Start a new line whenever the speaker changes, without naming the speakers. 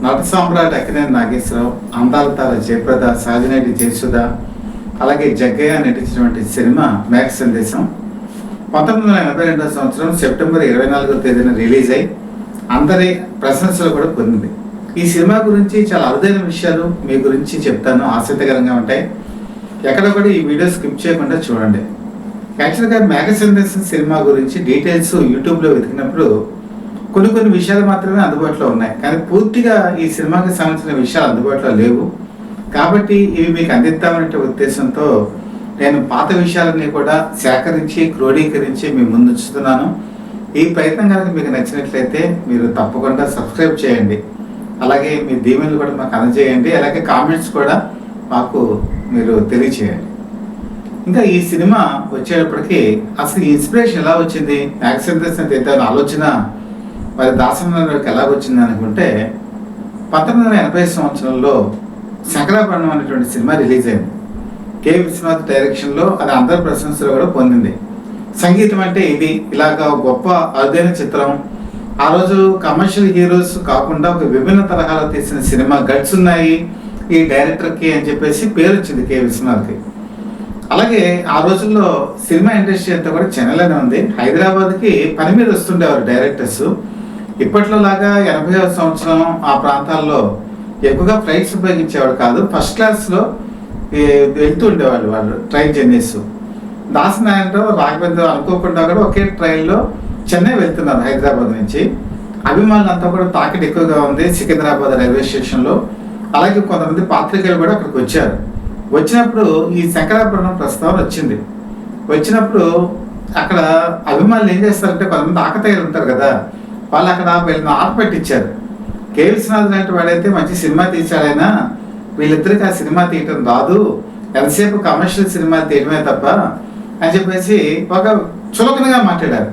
నట సామ్రాట్ అక్కినేని నాగేశ్వరరావు, అందాల తార జయప్రద, సహజనటి జయసుధ, అలాగే జగ్గయ్య నటించినటువంటి సినిమా మేఘ సందేశం 1982 సంవత్సరం సెప్టెంబర్ 24వ తేదీన రిలీజ్ అయి అందరి ప్రశంసలు కూడా పొందింది. ఈ సినిమా గురించి చాలా అరుదైన విషయాలు మీ గురించి చెప్తాను, ఆసక్తికరంగా ఉంటాయి. ఎక్కడ కూడా ఈ వీడియో స్కిప్ చేయకుండా చూడండి. యాక్చువల్గా మేఘ సందేశం సినిమా గురించి డీటెయిల్స్ యూట్యూబ్లో వెతికినప్పుడు కొన్ని విషయాలు మాత్రమే అందుబాటులో ఉన్నాయి, కానీ పూర్తిగా ఈ సినిమాకి సంబంధించిన విషయాలు అందుబాటులో లేవు. కాబట్టి ఇవి మీకు అందిద్దామనే ఉద్దేశంతో నేను పాత విషయాలన్నీ కూడా సేకరించి క్రోడీకరించి మీ ముందు ఉంచుతున్నాను. ఈ ప్రయత్నం కనుక మీకు నచ్చినట్లయితే మీరు తప్పకుండా సబ్స్క్రైబ్ చేయండి, అలాగే మీ దీవెనలు కూడా మాకు అందజేయండి, అలాగే కామెంట్స్ కూడా మాకు మీరు తెలియచేయండి. ఇంకా ఈ సినిమా వచ్చేటప్పటికి అసలు ఇన్స్పిరేషన్ ఎలా వచ్చింది, యాక్షన్ తీద్దామని ఆలోచన మరి దాసనారాయణకి ఎలా వచ్చింది అనుకుంటే 1980 సంవత్సరంలో శంకరాభరణం అనేటువంటి సినిమా రిలీజ్ అయింది. కె విశ్వనాథ్ డైరెక్షన్లో. అది అందరి ప్రశంసలు కూడా పొందింది. సంగీతం అంటే ఇది ఇలాగా గొప్ప అరుదైన చిత్రం. ఆ రోజు కమర్షియల్ హీరోస్ కాకుండా ఒక విభిన్న తరహాలో తీసిన సినిమా గట్స్ ఉన్నాయి ఈ డైరెక్టర్కి అని చెప్పేసి పేరు వచ్చింది కె విశ్వనాథ్కి. అలాగే ఆ రోజుల్లో సినిమా ఇండస్ట్రీ అంతా కూడా చెన్నైలోనే ఉంది. హైదరాబాద్కి పని మీద వస్తుండేవారు డైరెక్టర్స్. ఇప్పట్లో లాగా 80వ సంవత్సరం ఆ ప్రాంతాల్లో ఎక్కువగా ఫ్లైట్స్ ఉపయోగించేవాడు కాదు. ఫస్ట్ క్లాస్లో వెళ్తూ ఉండేవాళ్ళు వాళ్ళు ట్రైన్ జర్నీస్. దాసనారాయణరావు, రాఘవేంద్ర అనుకోకుండా కూడా ఒకే ట్రైన్లో చెన్నై వెళ్తున్నారు హైదరాబాద్ నుంచి. అభిమానులు అంతా కూడా తాకిడి ఎక్కువగా ఉంది సికింద్రాబాద్ రైల్వే స్టేషన్లో. అలాగే కొంతమంది పాత్రికేయులు కూడా అక్కడికి వచ్చారు. వచ్చినప్పుడు ఈ శంకరాభరణం ప్రస్తావన వచ్చింది. వచ్చినప్పుడు అక్కడ అభిమానులు ఏం చేస్తారంటే కొంతమంది ఆకతాయిలు ఉంటారు కదా, వాళ్ళు అక్కడ వీళ్ళని ఆటపెట్టించారు. కె విశ్వనాథ్ లాంటి వాడైతే మంచి సినిమా తీశాడైనా వీళ్ళిద్దరికి ఆ సినిమా తీయటం రాదు, ఎంతసేపు కమర్షియల్ సినిమా తీయడమే తప్ప అని చెప్పేసి ఒక చులకనగా మాట్లాడారు.